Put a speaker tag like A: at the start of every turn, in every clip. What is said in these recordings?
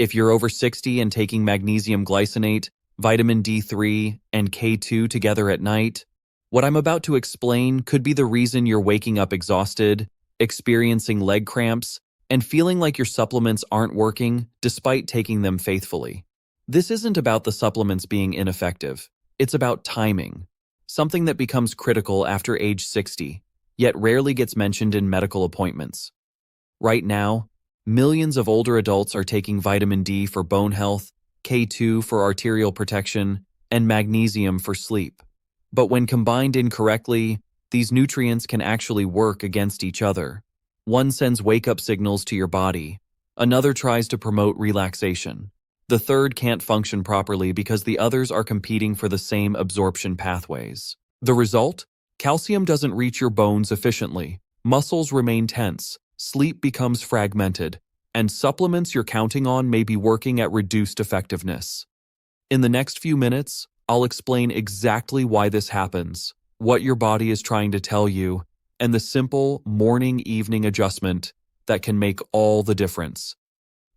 A: If you're over 60 and taking magnesium glycinate, vitamin D3, and K2 together at night, what I'm about to explain could be the reason you're waking up exhausted, experiencing leg cramps, and feeling like your supplements aren't working despite taking them faithfully. This isn't about the supplements being ineffective. It's about timing, something that becomes critical after age 60, yet rarely gets mentioned in medical appointments. Right now, millions of older adults are taking vitamin D for bone health, K2 for arterial protection, and magnesium for sleep. But when combined incorrectly, these nutrients can actually work against each other. One sends wake-up signals to your body. Another tries to promote relaxation. The third can't function properly because the others are competing for the same absorption pathways. The result? Calcium doesn't reach your bones efficiently. Muscles remain tense. Sleep becomes fragmented. And supplements you're counting on may be working at reduced effectiveness. In the next few minutes, I'll explain exactly why this happens, what your body is trying to tell you, and the simple morning-evening adjustment that can make all the difference.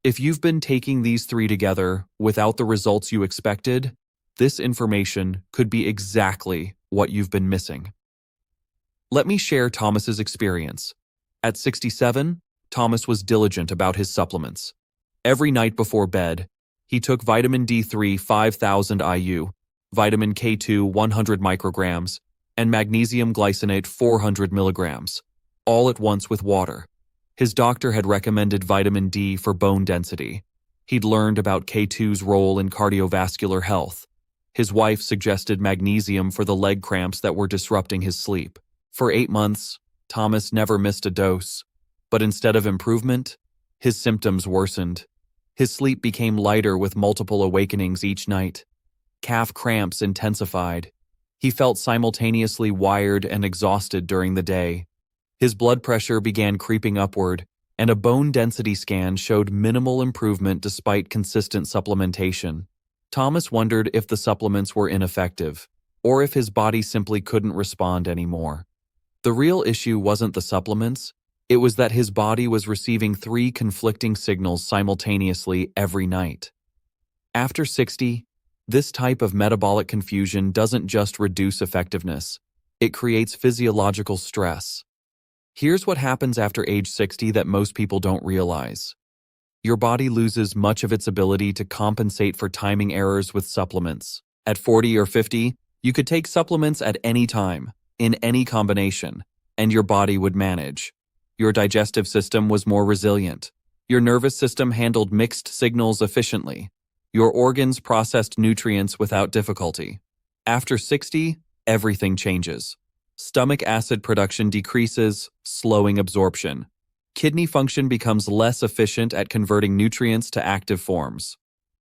A: If you've been taking these three together without the results you expected, this information could be exactly what you've been missing. Let me share Thomas's experience. At 67, Thomas was diligent about his supplements. Every night before bed, he took vitamin D3 5,000 IU, vitamin K2 100 micrograms, and magnesium glycinate 400 milligrams, all at once with water. His doctor had recommended vitamin D for bone density. He'd learned about K2's role in cardiovascular health. His wife suggested magnesium for the leg cramps that were disrupting his sleep. For 8 months, Thomas never missed a dose. But instead of improvement, his symptoms worsened. His sleep became lighter with multiple awakenings each night. Calf cramps intensified. He felt simultaneously wired and exhausted during the day. His blood pressure began creeping upward, and a bone density scan showed minimal improvement despite consistent supplementation. Thomas wondered if the supplements were ineffective, or if his body simply couldn't respond anymore. The real issue wasn't the supplements. It was that his body was receiving 3 conflicting signals simultaneously every night. After 60, this type of metabolic confusion doesn't just reduce effectiveness, it creates physiological stress. Here's what happens after age 60 that most people don't realize. Your body loses much of its ability to compensate for timing errors with supplements. At 40 or 50, you could take supplements at any time, in any combination, and your body would manage. Your digestive system was more resilient. Your nervous system handled mixed signals efficiently. Your organs processed nutrients without difficulty. After 60, everything changes. Stomach acid production decreases, slowing absorption. Kidney function becomes less efficient at converting nutrients to active forms.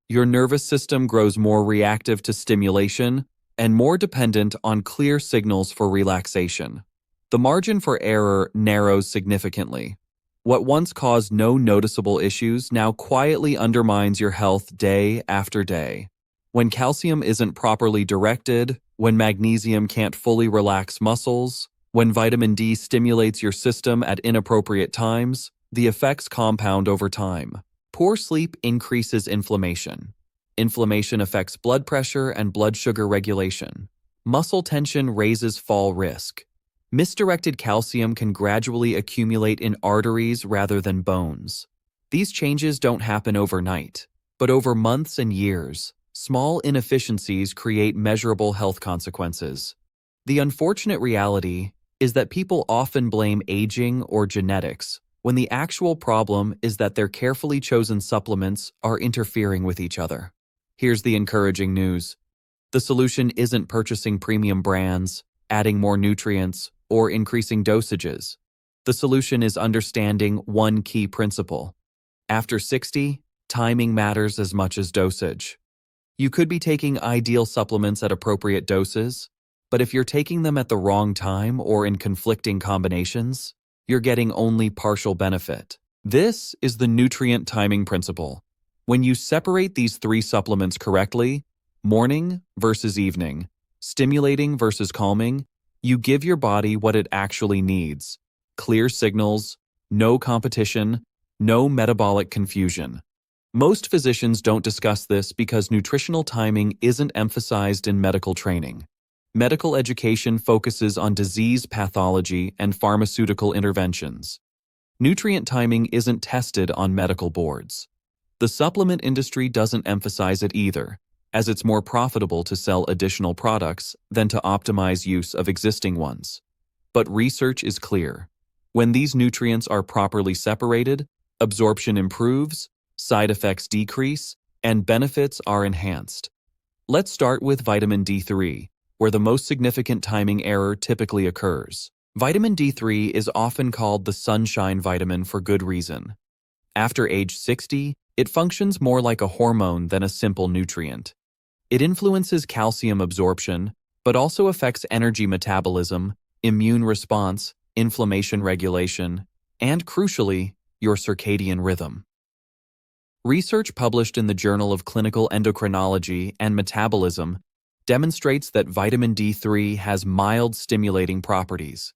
A: Your nervous system grows more reactive to stimulation and more dependent on clear signals for relaxation. The margin for error narrows significantly. What once caused no noticeable issues now quietly undermines your health day after day. When calcium isn't properly directed, when magnesium can't fully relax muscles, when vitamin D stimulates your system at inappropriate times, the effects compound over time. Poor sleep increases inflammation. Inflammation affects blood pressure and blood sugar regulation. Muscle tension raises fall risk. Misdirected calcium can gradually accumulate in arteries rather than bones. These changes don't happen overnight, but over months and years, small inefficiencies create measurable health consequences. The unfortunate reality is that people often blame aging or genetics, when the actual problem is that their carefully chosen supplements are interfering with each other. Here's the encouraging news. The solution isn't purchasing premium brands, adding more nutrients, or increasing dosages. The solution is understanding one key principle. After 60, timing matters as much as dosage. You could be taking ideal supplements at appropriate doses, but if you're taking them at the wrong time or in conflicting combinations, you're getting only partial benefit. This is the nutrient timing principle. When you separate these 3 supplements correctly, morning versus evening, stimulating versus calming, you give your body what it actually needs. Clear signals, no competition, no metabolic confusion. Most physicians don't discuss this because nutritional timing isn't emphasized in medical training. Medical education focuses on disease pathology and pharmaceutical interventions. Nutrient timing isn't tested on medical boards. The supplement industry doesn't emphasize it either, as it's more profitable to sell additional products than to optimize use of existing ones. But research is clear. When these nutrients are properly separated, absorption improves, side effects decrease, and benefits are enhanced. Let's start with vitamin D3, where the most significant timing error typically occurs. Vitamin D3 is often called the sunshine vitamin for good reason. After age 60, it functions more like a hormone than a simple nutrient. It influences calcium absorption, but also affects energy metabolism, immune response, inflammation regulation, and crucially, your circadian rhythm. Research published in the Journal of Clinical Endocrinology and Metabolism demonstrates that vitamin D3 has mild stimulating properties.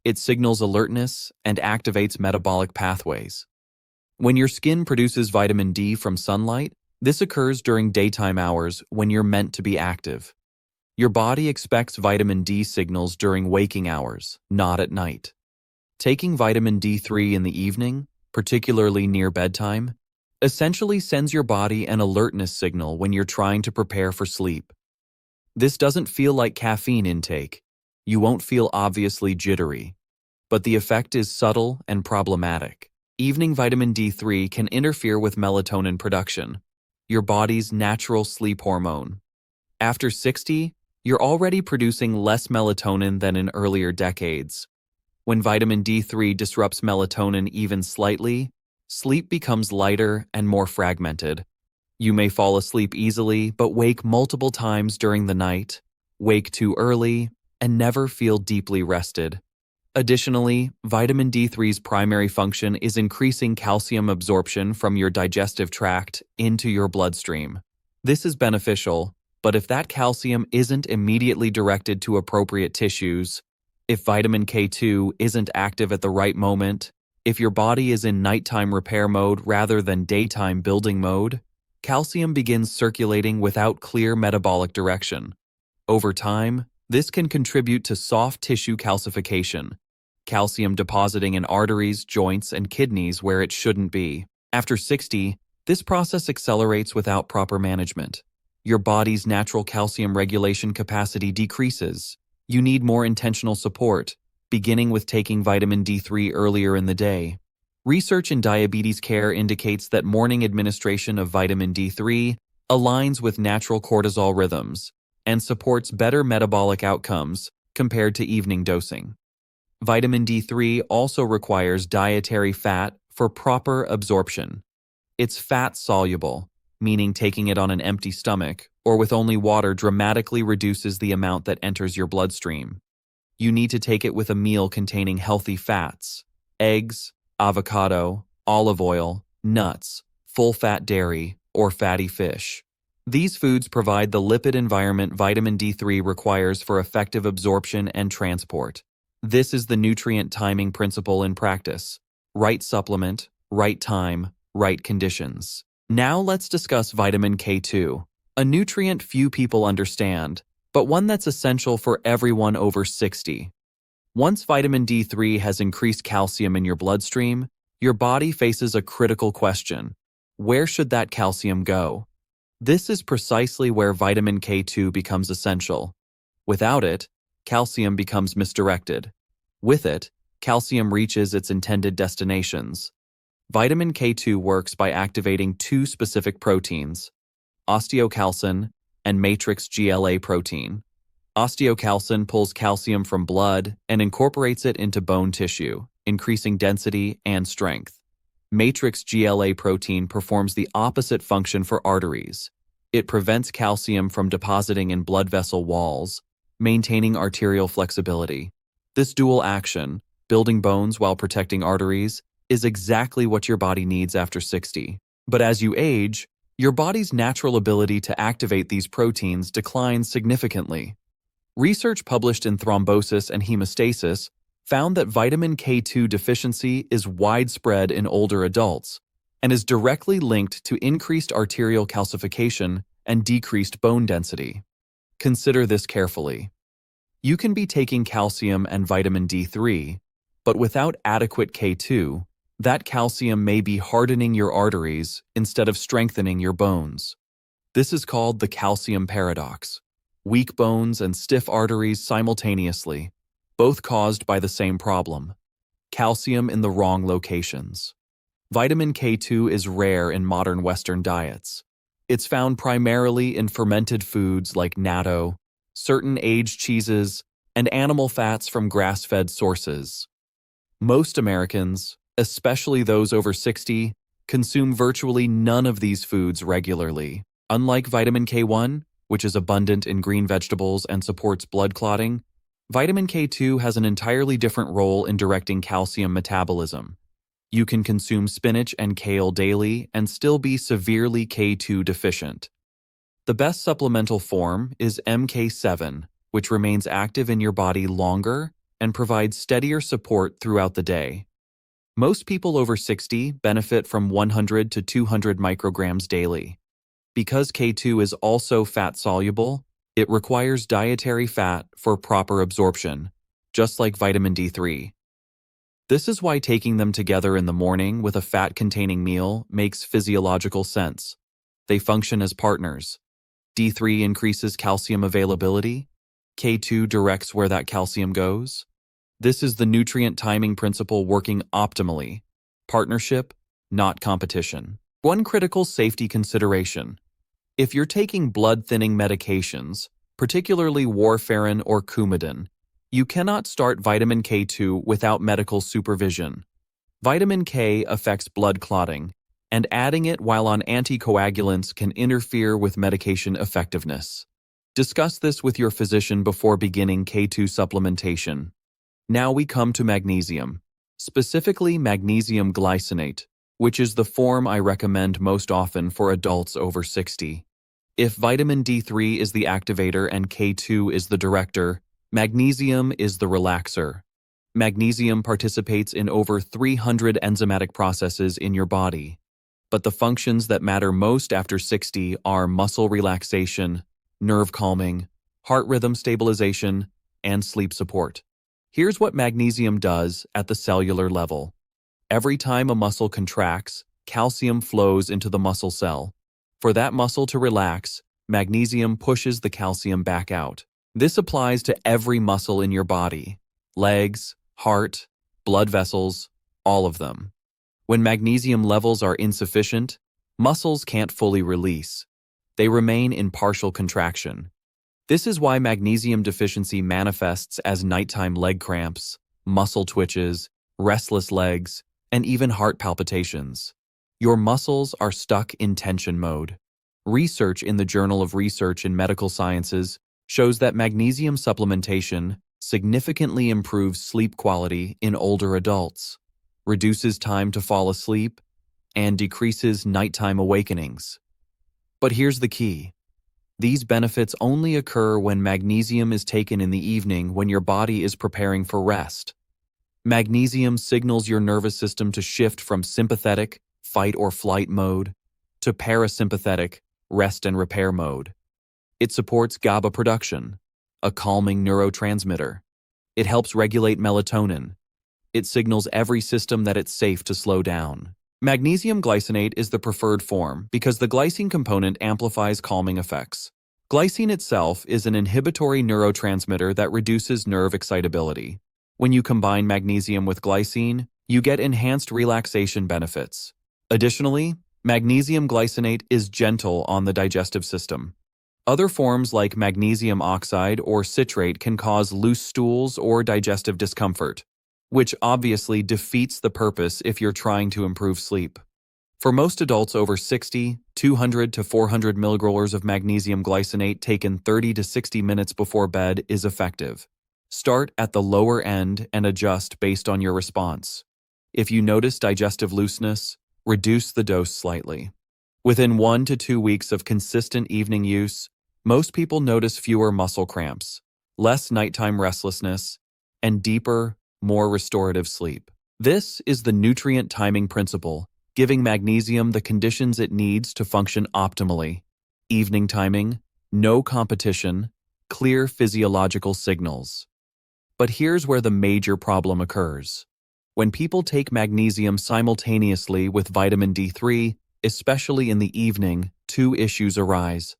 A: It signals alertness and activates metabolic pathways. When your skin produces vitamin D from sunlight, this occurs during daytime hours when you're meant to be active. Your body expects vitamin D signals during waking hours, not at night. Taking vitamin D3 in the evening, particularly near bedtime, essentially sends your body an alertness signal when you're trying to prepare for sleep. This doesn't feel like caffeine intake. You won't feel obviously jittery. But the effect is subtle and problematic. Evening vitamin D3 can interfere with melatonin production, your body's natural sleep hormone. After 60, you're already producing less melatonin than in earlier decades. When vitamin D3 disrupts melatonin even slightly, sleep becomes lighter and more fragmented. You may fall asleep easily, but wake multiple times during the night, wake too early, and never feel deeply rested. Additionally, vitamin D3's primary function is increasing calcium absorption from your digestive tract into your bloodstream. This is beneficial, but if that calcium isn't immediately directed to appropriate tissues, if vitamin K2 isn't active at the right moment, if your body is in nighttime repair mode rather than daytime building mode, calcium begins circulating without clear metabolic direction. Over time, this can contribute to soft tissue calcification, calcium depositing in arteries, joints, and kidneys where it shouldn't be. After 60, this process accelerates without proper management. Your body's natural calcium regulation capacity decreases. You need more intentional support, beginning with taking vitamin D3 earlier in the day. Research in diabetes care indicates that morning administration of vitamin D3 aligns with natural cortisol rhythms and supports better metabolic outcomes compared to evening dosing. Vitamin D3 also requires dietary fat for proper absorption. It's fat-soluble, meaning taking it on an empty stomach or with only water dramatically reduces the amount that enters your bloodstream. You need to take it with a meal containing healthy fats, eggs, avocado, olive oil, nuts, full-fat dairy, or fatty fish. These foods provide the lipid environment vitamin D3 requires for effective absorption and transport. This is the nutrient timing principle in practice. Right supplement, right time, right conditions. Now let's discuss vitamin K2, a nutrient few people understand, but one that's essential for everyone over 60. Once vitamin D3 has increased calcium in your bloodstream, your body faces a critical question. Where should that calcium go? This is precisely where vitamin K2 becomes essential. Without it, calcium becomes misdirected. With it, calcium reaches its intended destinations. Vitamin K2 works by activating two specific proteins, osteocalcin and matrix GLA protein. Osteocalcin pulls calcium from blood and incorporates it into bone tissue, increasing density and strength. Matrix GLA protein performs the opposite function for arteries. It prevents calcium from depositing in blood vessel walls, maintaining arterial flexibility. This dual action, building bones while protecting arteries, is exactly what your body needs after 60. But as you age, your body's natural ability to activate these proteins declines significantly. Research published in Thrombosis and Hemostasis found that vitamin K2 deficiency is widespread in older adults, and is directly linked to increased arterial calcification and decreased bone density. Consider this carefully. You can be taking calcium and vitamin D3, but without adequate K2, that calcium may be hardening your arteries instead of strengthening your bones. This is called the calcium paradox. Weak bones and stiff arteries simultaneously, both caused by the same problem: calcium in the wrong locations. Vitamin K2 is rare in modern Western diets. It's found primarily in fermented foods like natto, certain aged cheeses, and animal fats from grass-fed sources. Most Americans, especially those over 60, consume virtually none of these foods regularly. Unlike vitamin K1, which is abundant in green vegetables and supports blood clotting, vitamin K2 has an entirely different role in directing calcium metabolism. You can consume spinach and kale daily and still be severely K2 deficient. The best supplemental form is MK7, which remains active in your body longer and provides steadier support throughout the day. Most people over 60 benefit from 100 to 200 micrograms daily. Because K2 is also fat-soluble, it requires dietary fat for proper absorption, just like vitamin D3. This is why taking them together in the morning with a fat-containing meal makes physiological sense. They function as partners. D3 increases calcium availability. K2 directs where that calcium goes. This is the nutrient timing principle working optimally. Partnership, not competition. One critical safety consideration: if you're taking blood-thinning medications, particularly warfarin or Coumadin, you cannot start vitamin K2 without medical supervision. Vitamin K affects blood clotting, and adding it while on anticoagulants can interfere with medication effectiveness. Discuss this with your physician before beginning K2 supplementation. Now we come to magnesium, specifically magnesium glycinate, which is the form I recommend most often for adults over 60. If vitamin D3 is the activator and K2 is the director, magnesium is the relaxer. Magnesium participates in over 300 enzymatic processes in your body. But the functions that matter most after 60 are muscle relaxation, nerve calming, heart rhythm stabilization, and sleep support. Here's what magnesium does at the cellular level. Every time a muscle contracts, calcium flows into the muscle cell. For that muscle to relax, magnesium pushes the calcium back out. This applies to every muscle in your body: legs, heart, blood vessels, all of them. When magnesium levels are insufficient, muscles can't fully release. They remain in partial contraction. This is why magnesium deficiency manifests as nighttime leg cramps, muscle twitches, restless legs, and even heart palpitations. Your muscles are stuck in tension mode. Research in the Journal of Research in Medical Sciences shows that magnesium supplementation significantly improves sleep quality in older adults, reduces time to fall asleep, and decreases nighttime awakenings. But here's the key. These benefits only occur when magnesium is taken in the evening when your body is preparing for rest. Magnesium signals your nervous system to shift from sympathetic, fight or flight mode, to parasympathetic, rest and repair mode. It supports GABA production, a calming neurotransmitter. It helps regulate melatonin. It signals every system that it's safe to slow down. Magnesium glycinate is the preferred form because the glycine component amplifies calming effects. Glycine itself is an inhibitory neurotransmitter that reduces nerve excitability. When you combine magnesium with glycine, you get enhanced relaxation benefits. Additionally, magnesium glycinate is gentle on the digestive system. Other forms like magnesium oxide or citrate can cause loose stools or digestive discomfort, which obviously defeats the purpose if you're trying to improve sleep. For most adults over 60, 200 to 400 milligaules of magnesium glycinate taken 30 to 60 minutes before bed is effective. Start at the lower end and adjust based on your response. If you notice digestive looseness, reduce the dose slightly. Within 1 to 2 weeks of consistent evening use, most people notice fewer muscle cramps, less nighttime restlessness, and deeper, more restorative sleep. This is the nutrient timing principle giving magnesium the conditions it needs to function optimally. Evening timing, no competition, clear physiological signals. But here's where the major problem occurs. When people take magnesium simultaneously with vitamin D3, especially in the evening, two issues arise.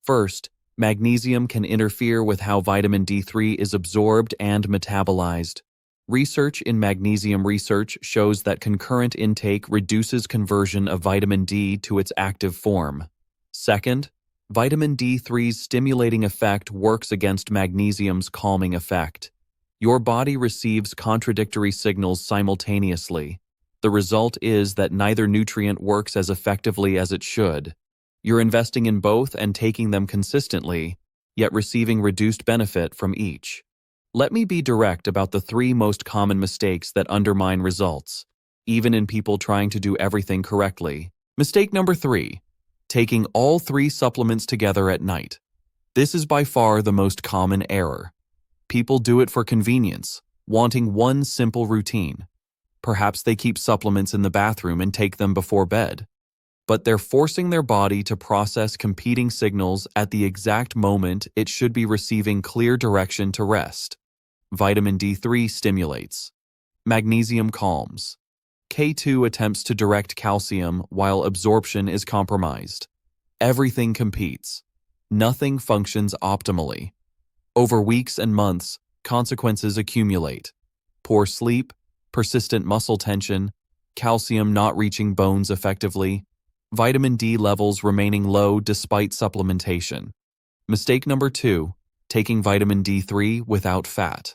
A: First, magnesium can interfere with how vitamin D3 is absorbed and metabolized. Research in magnesium research shows that concurrent intake reduces conversion of vitamin D to its active form. Second, vitamin D3's stimulating effect works against magnesium's calming effect. Your body receives contradictory signals simultaneously. The result is that neither nutrient works as effectively as it should. You're investing in both and taking them consistently, yet receiving reduced benefit from each. Let me be direct about the three most common mistakes that undermine results, even in people trying to do everything correctly. Mistake number 3, taking all 3 supplements together at night. This is by far the most common error. People do it for convenience, wanting one simple routine. Perhaps they keep supplements in the bathroom and take them before bed. But they're forcing their body to process competing signals at the exact moment it should be receiving clear direction to rest. Vitamin D3 stimulates. Magnesium calms. K2 attempts to direct calcium while absorption is compromised. Everything competes. Nothing functions optimally. Over weeks and months, consequences accumulate. Poor sleep, persistent muscle tension, calcium not reaching bones effectively, vitamin D levels remaining low despite supplementation. Mistake number 2, taking vitamin D3 without fat.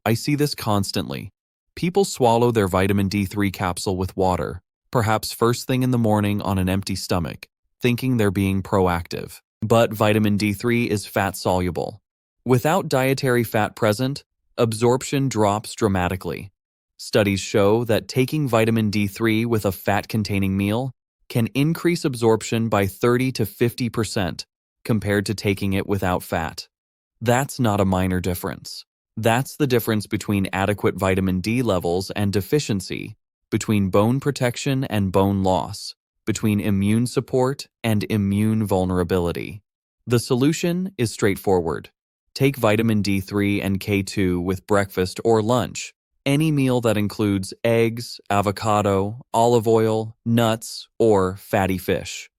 A: I see this constantly. People swallow their vitamin D3 capsule with water, perhaps first thing in the morning on an empty stomach, thinking they're being proactive. But vitamin D3 is fat-soluble. Without dietary fat present, absorption drops dramatically. Studies show that taking vitamin D3 with a fat-containing meal can increase absorption by 30 to 50% compared to taking it without fat. That's not a minor difference. That's the difference between adequate vitamin D levels and deficiency, between bone protection and bone loss, between immune support and immune vulnerability. The solution is straightforward. Take vitamin D3 and K2 with breakfast or lunch, any meal that includes eggs, avocado, olive oil, nuts, or fatty fish.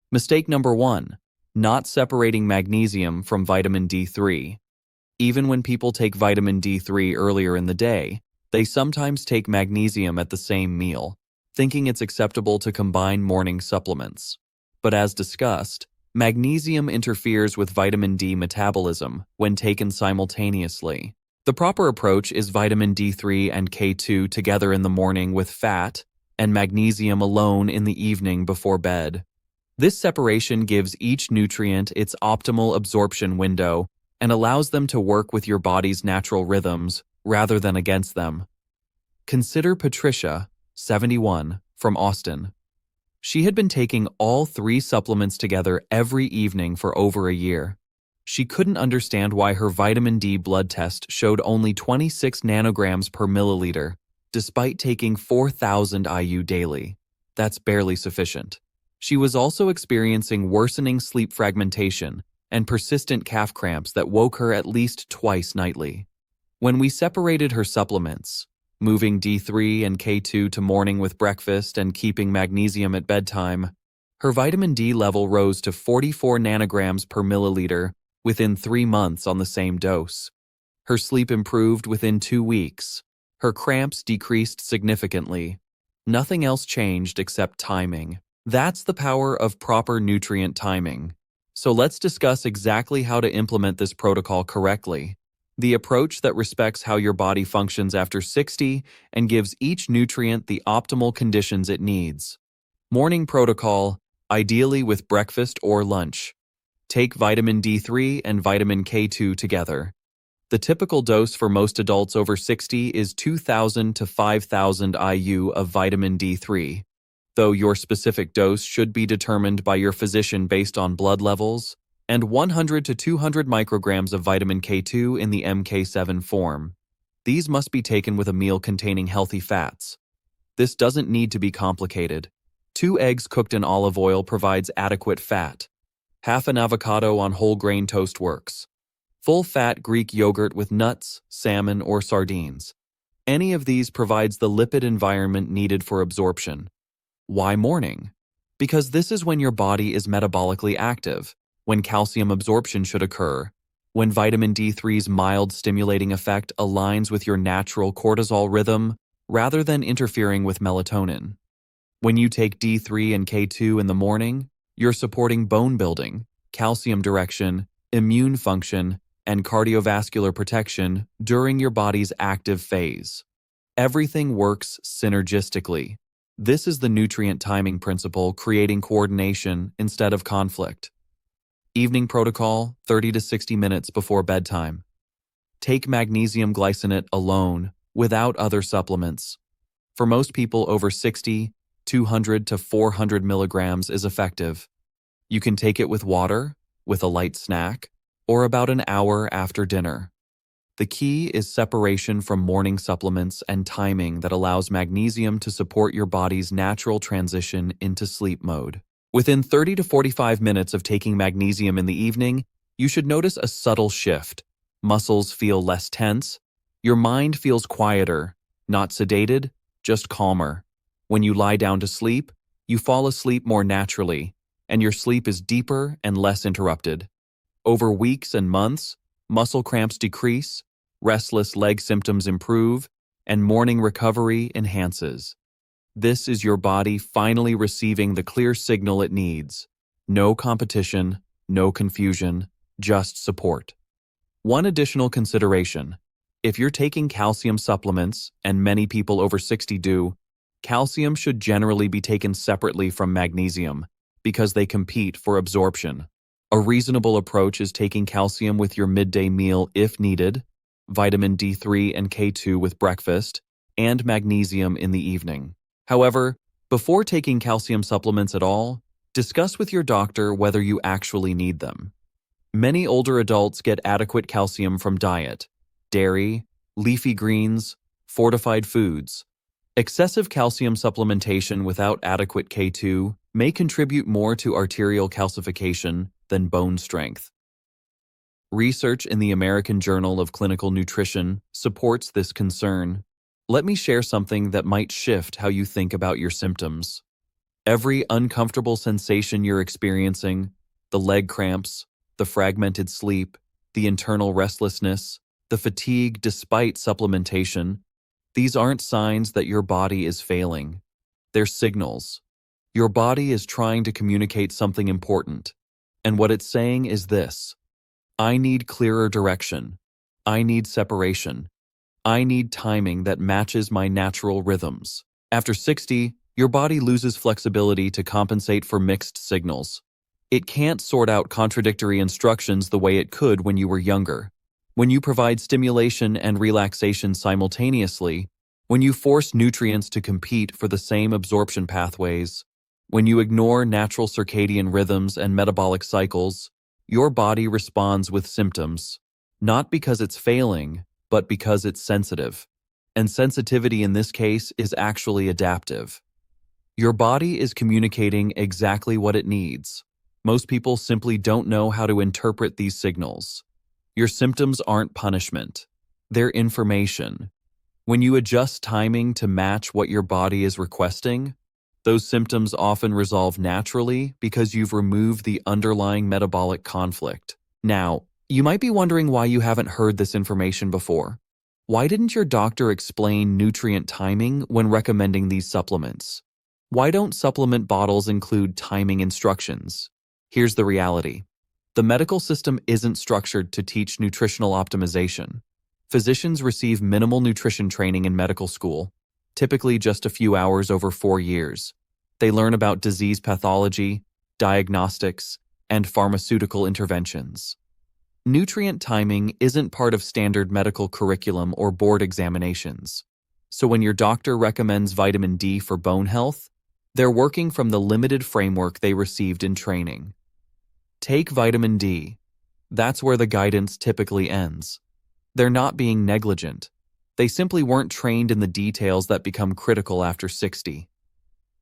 A: Mistake number 1, not separating magnesium from vitamin D3. Even when people take vitamin D3 earlier in the day, they sometimes take magnesium at the same meal, thinking it's acceptable to combine morning supplements. But as discussed, magnesium interferes with vitamin D metabolism when taken simultaneously. The proper approach is vitamin D3 and K2 together in the morning with fat, and magnesium alone in the evening before bed. This separation gives each nutrient its optimal absorption window and allows them to work with your body's natural rhythms rather than against them. Consider Patricia, 71, from Austin. She had been taking all 3 supplements together every evening for over a year. She couldn't understand why her vitamin D blood test showed only 26 nanograms per milliliter, despite taking 4,000 IU daily. That's barely sufficient. She was also experiencing worsening sleep fragmentation and persistent calf cramps that woke her at least twice nightly. When we separated her supplements, moving D3 and K2 to morning with breakfast and keeping magnesium at bedtime, her vitamin D level rose to 44 nanograms per milliliter within 3 months on the same dose. Her sleep improved within 2 weeks. Her cramps decreased significantly. Nothing else changed except timing. That's the power of proper nutrient timing. So let's discuss exactly how to implement this protocol correctly. The approach that respects how your body functions after 60 and gives each nutrient the optimal conditions it needs. Morning protocol, ideally with breakfast or lunch. Take vitamin D3 and vitamin K2 together. The typical dose for most adults over 60 is 2,000 to 5,000 IU of vitamin D3, though your specific dose should be determined by your physician based on blood levels, and 100 to 200 micrograms of vitamin K2 in the MK7 form. These must be taken with a meal containing healthy fats. This doesn't need to be complicated. 2 eggs cooked in olive oil provides adequate fat. Half an avocado on whole grain toast works. Full-fat Greek yogurt with nuts, salmon, or sardines. Any of these provides the lipid environment needed for absorption. Why morning? Because this is when your body is metabolically active, when calcium absorption should occur, when vitamin D3's mild stimulating effect aligns with your natural cortisol rhythm rather than interfering with melatonin. When you take D3 and K2 in the morning, you're supporting bone building, calcium direction, immune function, and cardiovascular protection during your body's active phase. Everything works synergistically. This is the nutrient timing principle, creating coordination instead of conflict. Evening protocol, 30 to 60 minutes before bedtime. Take magnesium glycinate alone, without other supplements. For most people over 60, 200 to 400 milligrams is effective. You can take it with water, with a light snack, or about an hour after dinner. The key is separation from morning supplements and timing that allows magnesium to support your body's natural transition into sleep mode. Within 30 to 45 minutes of taking magnesium in the evening, you should notice a subtle shift. Muscles feel less tense. Your mind feels quieter, not sedated, just calmer. When you lie down to sleep, you fall asleep more naturally, and your sleep is deeper and less interrupted. Over weeks and months, muscle cramps decrease, restless leg symptoms improve, and morning recovery enhances. This is your body finally receiving the clear signal it needs. No competition, no confusion, just support. One additional consideration. If you're taking calcium supplements, and many people over 60 do, calcium should generally be taken separately from magnesium because they compete for absorption. A reasonable approach is taking calcium with your midday meal if needed, vitamin D3 and K2 with breakfast, and magnesium in the evening. However, before taking calcium supplements at all, discuss with your doctor whether you actually need them. Many older adults get adequate calcium from diet, dairy, leafy greens, fortified foods. Excessive calcium supplementation without adequate K2 may contribute more to arterial calcification than bone strength. Research in the American Journal of Clinical Nutrition supports this concern. Let me share something that might shift how you think about your symptoms. Every uncomfortable sensation you're experiencing, the leg cramps, the fragmented sleep, the internal restlessness, the fatigue despite supplementation, these aren't signs that your body is failing. They're signals. Your body is trying to communicate something important, and what it's saying is this: I need clearer direction. I need separation. I need timing that matches my natural rhythms. After 60, your body loses flexibility to compensate for mixed signals. It can't sort out contradictory instructions the way it could when you were younger. When you provide stimulation and relaxation simultaneously, when you force nutrients to compete for the same absorption pathways, when you ignore natural circadian rhythms and metabolic cycles, your body responds with symptoms, not because it's failing, but because it's sensitive. And sensitivity in this case is actually adaptive. Your body is communicating exactly what it needs. Most people simply don't know how to interpret these signals. Your symptoms aren't punishment. They're information. When you adjust timing to match what your body is requesting, those symptoms often resolve naturally because you've removed the underlying metabolic conflict. Now, you might be wondering why you haven't heard this information before. Why didn't your doctor explain nutrient timing when recommending these supplements? Why don't supplement bottles include timing instructions? Here's the reality. The medical system isn't structured to teach nutritional optimization. Physicians receive minimal nutrition training in medical school, typically just a few hours over 4 years. They learn about disease pathology, diagnostics, and pharmaceutical interventions. Nutrient timing isn't part of standard medical curriculum or board examinations. So when your doctor recommends vitamin D for bone health, they're working from the limited framework they received in training. Take vitamin D. That's where the guidance typically ends. They're not being negligent. They simply weren't trained in the details that become critical after 60.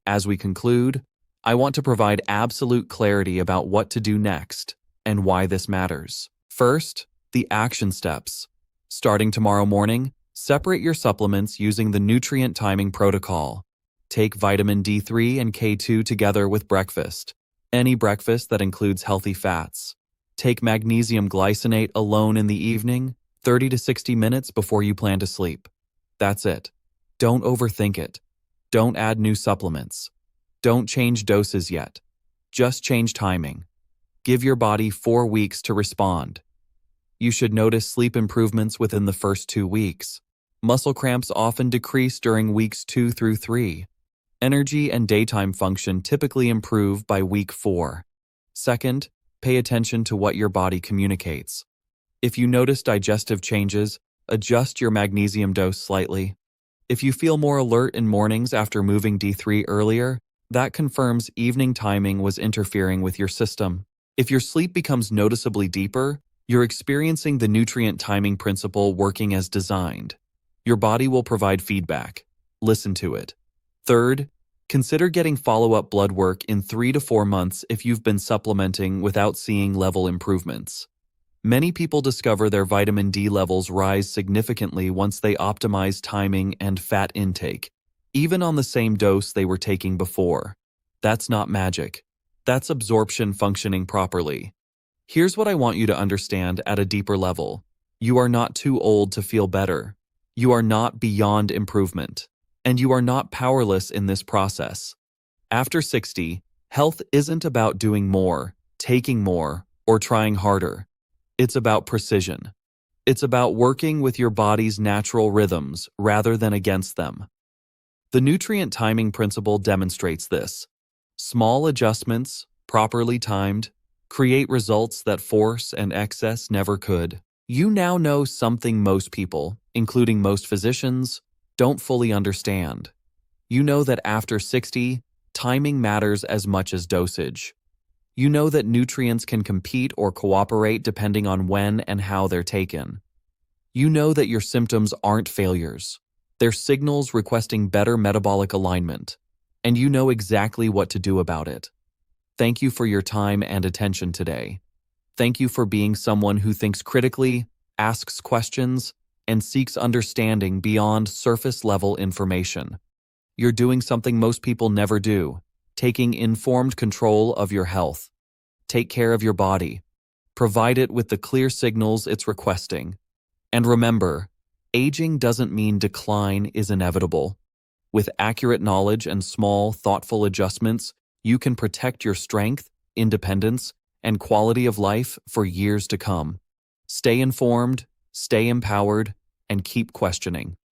A: As we conclude, I want to provide absolute clarity about what to do next and why this matters. First, the action steps. Starting tomorrow morning, separate your supplements using the nutrient timing protocol. Take vitamin D3 and K2 together with breakfast, any breakfast that includes healthy fats. Take magnesium glycinate alone in the evening, 30 to 60 minutes before you plan to sleep. That's it. Don't overthink it. Don't add new supplements. Don't change doses yet. Just change timing. Give your body 4 weeks to respond. You should notice sleep improvements within the first 2 weeks. Muscle cramps often decrease during weeks 2 through 3. Energy and daytime function typically improve by week 4. Second, pay attention to what your body communicates. If you notice digestive changes, adjust your magnesium dose slightly. If you feel more alert in mornings after moving D3 earlier, that confirms evening timing was interfering with your system. If your sleep becomes noticeably deeper, you're experiencing the nutrient timing principle working as designed. Your body will provide feedback. Listen to it. Third, consider getting follow-up blood work in 3 to 4 months if you've been supplementing without seeing level improvements. Many people discover their vitamin D levels rise significantly once they optimize timing and fat intake, even on the same dose they were taking before. That's not magic. That's absorption functioning properly. Here's what I want you to understand at a deeper level. You are not too old to feel better. You are not beyond improvement. And you are not powerless in this process. After 60, health isn't about doing more, taking more, or trying harder. It's about precision. It's about working with your body's natural rhythms rather than against them. The nutrient timing principle demonstrates this. Small adjustments, properly timed, create results that force and excess never could. You now know something most people, including most physicians, don't fully understand. You know that after 60, timing matters as much as dosage. You know that nutrients can compete or cooperate depending on when and how they're taken. You know that your symptoms aren't failures. They're signals requesting better metabolic alignment. And you know exactly what to do about it. Thank you for your time and attention today. Thank you for being someone who thinks critically, asks questions, and seeks understanding beyond surface-level information. You're doing something most people never do, taking informed control of your health. Take care of your body. Provide it with the clear signals it's requesting. And remember, aging doesn't mean decline is inevitable. With accurate knowledge and small, thoughtful adjustments, you can protect your strength, independence, and quality of life for years to come. Stay informed, stay empowered, and keep questioning.